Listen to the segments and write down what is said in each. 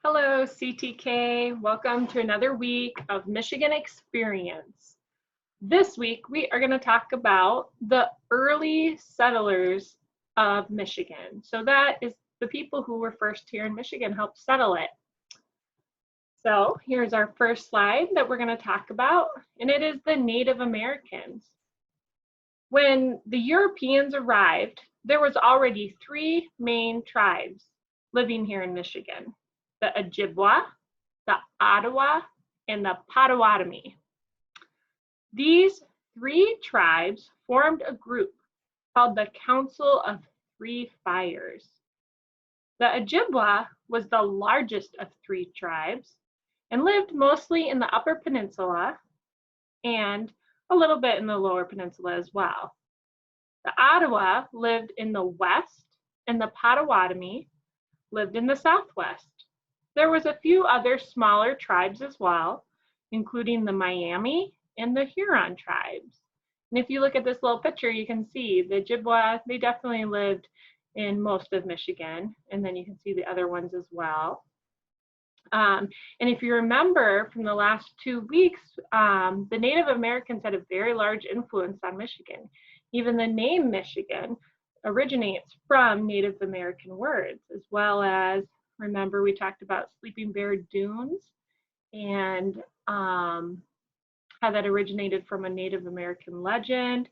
Hello, CTK. Welcome to another week of Michigan Experience. This week, we are going to talk about the early settlers of Michigan. So that is the people who were first here in Michigan, helped settle it. So here's our first slide that we're going to talk about, and it is the Native Americans. When the Europeans arrived, there was already three main tribes living here in Michigan: the Ojibwa, the Ottawa, and the Potawatomi. These three tribes formed a group called the Council of Three Fires. The Ojibwa was the largest of three tribes and lived mostly in the Upper Peninsula and a little bit in the Lower Peninsula as well. The Ottawa lived in the west, and the Potawatomi lived in the southwest. There was a few other smaller tribes as well, including the Miami and the Huron tribes. And if you look at this little picture, you can see the Ojibwa, they definitely lived in most of Michigan, and then you can see the other ones as well. And if you remember from the last 2 weeks, the Native Americans had a very large influence on Michigan. Even the name Michigan originates from Native American words, as well as, remember we talked about Sleeping Bear Dunes and how that originated from a Native American legend,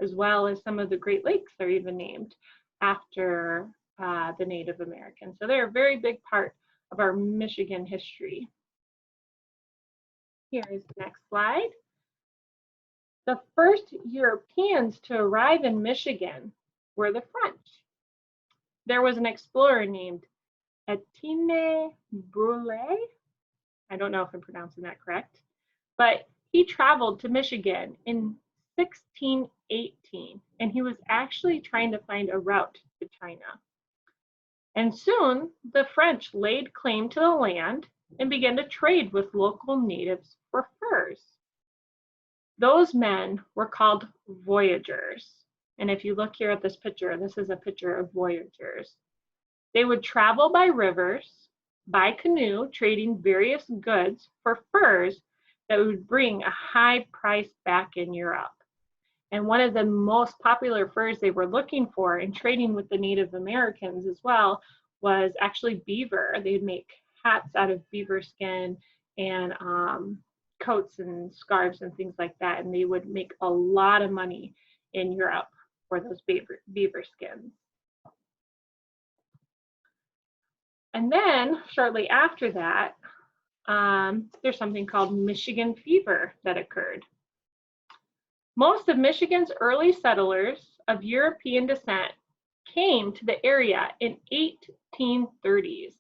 as well as some of the Great Lakes are even named after the Native Americans. So they're a very big part of our Michigan history. Here is the next slide. The first Europeans to arrive in Michigan were the French. There was an explorer named Etienne Brulé. I don't know if I'm pronouncing that correct, but he traveled to Michigan in 1618, and he was actually trying to find a route to China. And soon, the French laid claim to the land and began to trade with local natives for furs. Those men were called voyageurs. And if you look here at this picture, this is a picture of voyageurs. They would travel by rivers, by canoe, trading various goods for furs that would bring a high price back in Europe. And one of the most popular furs they were looking for and trading with the Native Americans as well was actually beaver. They'd make hats out of beaver skin and coats and scarves and things like that. And they would make a lot of money in Europe for those beaver skins. And then shortly after that, there's something called Michigan fever that occurred. Most of Michigan's early settlers of European descent came to the area in 1830s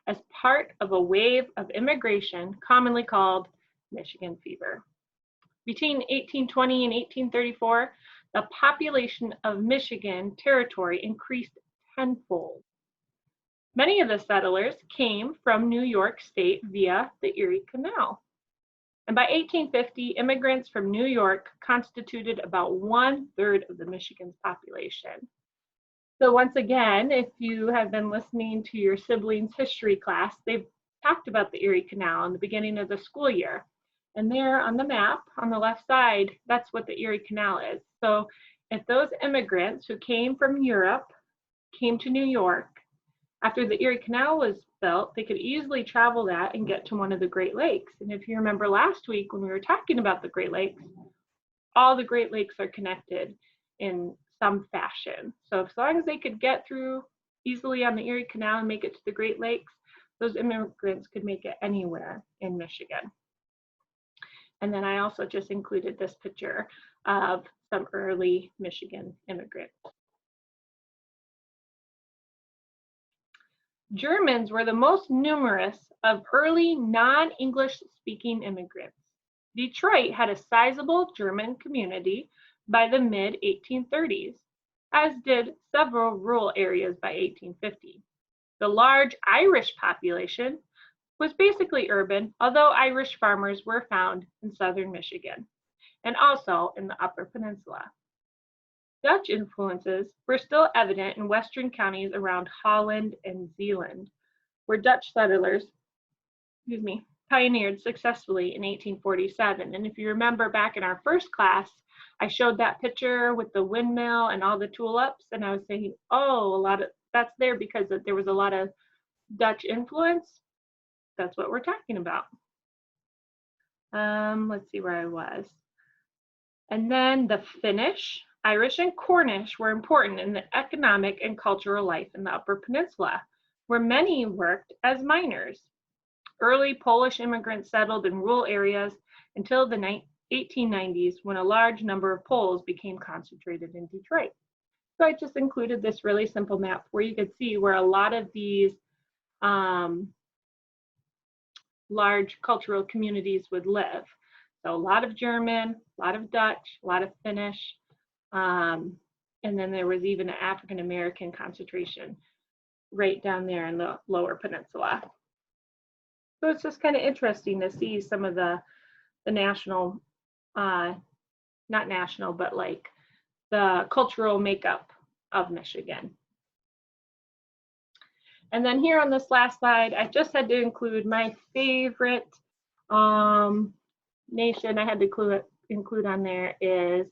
as part of a wave of immigration commonly called Michigan fever. Between 1820 and 1834, the population of Michigan territory increased tenfold. Many of the settlers came from New York State via the Erie Canal. And by 1850, immigrants from New York constituted about 1/3 of the Michigan's population. So once again, if you have been listening to your siblings' history class, they've talked about the Erie Canal in the beginning of the school year. And there on the map, on the left side, that's what the Erie Canal is. So if those immigrants who came from Europe came to New York, after the Erie Canal was built, they could easily travel that and get to one of the Great Lakes. And if you remember last week when we were talking about the Great Lakes, all the Great Lakes are connected in some fashion. So as long as they could get through easily on the Erie Canal and make it to the Great Lakes, those immigrants could make it anywhere in Michigan. And then I also just included this picture of some early Michigan immigrants. Germans were the most numerous of early non-English speaking immigrants. Detroit had a sizable German community by the mid-1830s, as did several rural areas by 1850. The large Irish population was basically urban, although Irish farmers were found in southern Michigan and also in the Upper Peninsula. Dutch influences were still evident in western counties around Holland and Zeeland, where Dutch settlers pioneered successfully in 1847. And if you remember back in our first class, I showed that picture with the windmill and all the tulips, and I was saying, oh, that's there because there was a lot of Dutch influence. That's what we're talking about. Let's see where I was. And then the Finnish, Irish, and Cornish were important in the economic and cultural life in the Upper Peninsula, where many worked as miners. Early Polish immigrants settled in rural areas until the 1890s, when a large number of Poles became concentrated in Detroit. So I just included this really simple map where you could see where a lot of these large cultural communities would live. So a lot of German, a lot of Dutch, a lot of Finnish, and then there was even an African American concentration right down there in the Lower Peninsula. So it's just kind of interesting to see some of the national, not national, but like the cultural makeup of Michigan. And then here on this last slide, I just had to include my favorite nation I had to include on there is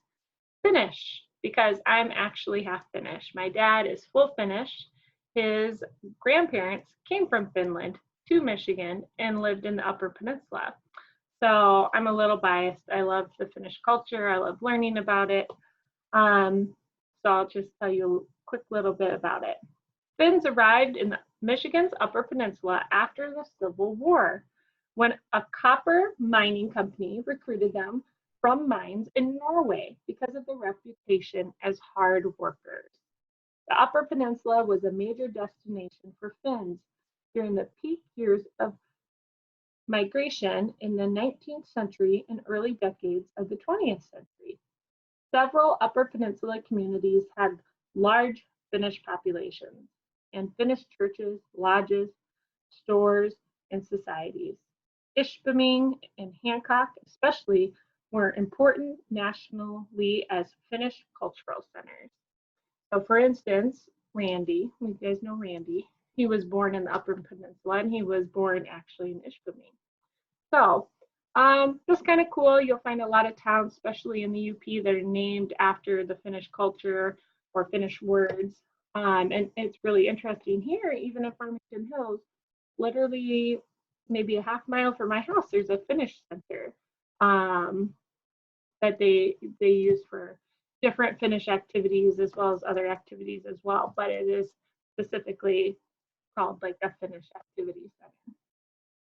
Finnish, because I'm actually half Finnish. My dad is full Finnish. His grandparents came from Finland to Michigan and lived in the Upper Peninsula. So I'm a little biased. I love the Finnish culture. I love learning about it. So I'll just tell you a quick little bit about it. Finns arrived in Michigan's Upper Peninsula after the Civil War, when a copper mining company recruited them from mines in Norway because of their reputation as hard workers. The Upper Peninsula was a major destination for Finns during the peak years of migration in the 19th century and early decades of the 20th century. Several Upper Peninsula communities had large Finnish populations, and Finnish churches, lodges, stores, and societies. Ishpeming and Hancock especially were important nationally as Finnish cultural centers. So for instance, Randy, you guys know Randy, he was born in the Upper Peninsula, and he was born actually in Ishpeming. So just kind of cool. You'll find a lot of towns, especially in the UP, that are named after the Finnish culture or Finnish words. And it's really interesting here, even in Farmington Hills, literally maybe a half mile from my house, there's a Finnish center that they use for different Finnish activities as well as other activities as well. But it is specifically called like a Finnish activity center.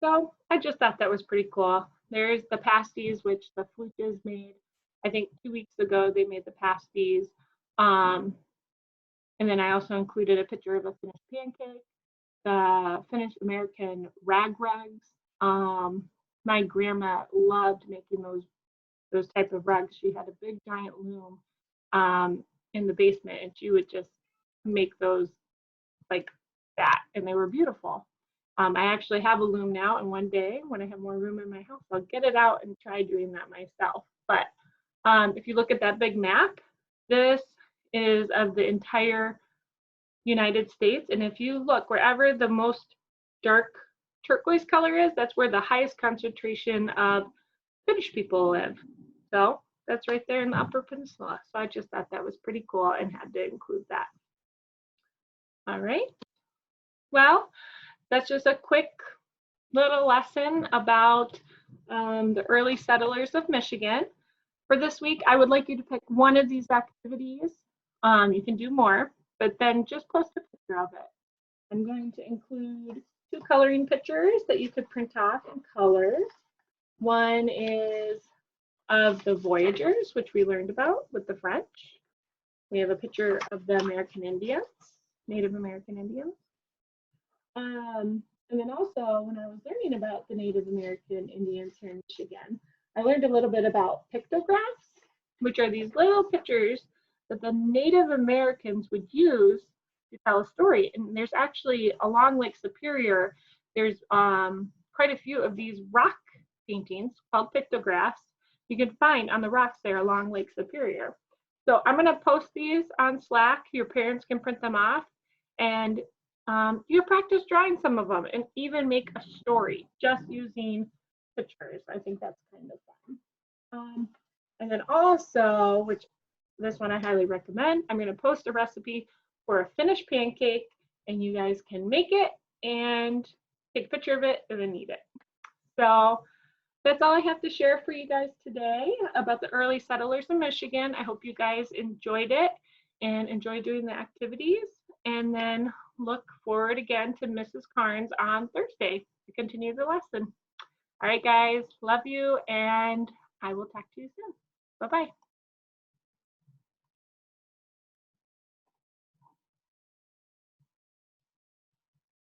So I just thought that was pretty cool. There's the pasties, which the Flukas made. I think 2 weeks ago they made the pasties. And then I also included a picture of a Finnish pancake, the Finnish American rag rugs. My grandma loved making those type of rugs. She had a big giant loom in the basement, and she would just make those like that, and they were beautiful. I actually have a loom now, and one day when I have more room in my house, I'll get it out and try doing that myself. But if you look at that big map, this is of the entire United States. And if you look wherever the most dark turquoise color is, that's where the highest concentration of Finnish people live. So that's right there in the Upper Peninsula. So I just thought that was pretty cool and had to include that. All right. Well, that's just a quick little lesson about the early settlers of Michigan. For this week, I would like you to pick one of these activities. You can do more, but then just post a picture of it. I'm going to include 2 coloring pictures that you could print off in colors. One is of the Voyagers, which we learned about with the French. We have a picture of the American Indians, Native American Indians. And then also, when I was learning about the Native American Indians here in Michigan, I learned a little bit about pictographs, which are these little pictures that the Native Americans would use to tell a story. And there's actually, along Lake Superior, there's quite a few of these rock paintings called pictographs you can find on the rocks there along Lake Superior. So I'm going to post these on Slack. Your parents can print them off, and you practice drawing some of them and even make a story just using pictures. I think that's kind of fun. And then also, which this one I highly recommend, I'm going to post a recipe for a Finnish pancake, and you guys can make it and take a picture of it and then eat it. So that's all I have to share for you guys today about the early settlers in Michigan. I hope you guys enjoyed it and enjoy doing the activities, and then look forward again to Mrs. Carnes on Thursday to continue the lesson. All right, guys, love you, and I will talk to you soon. Bye-bye.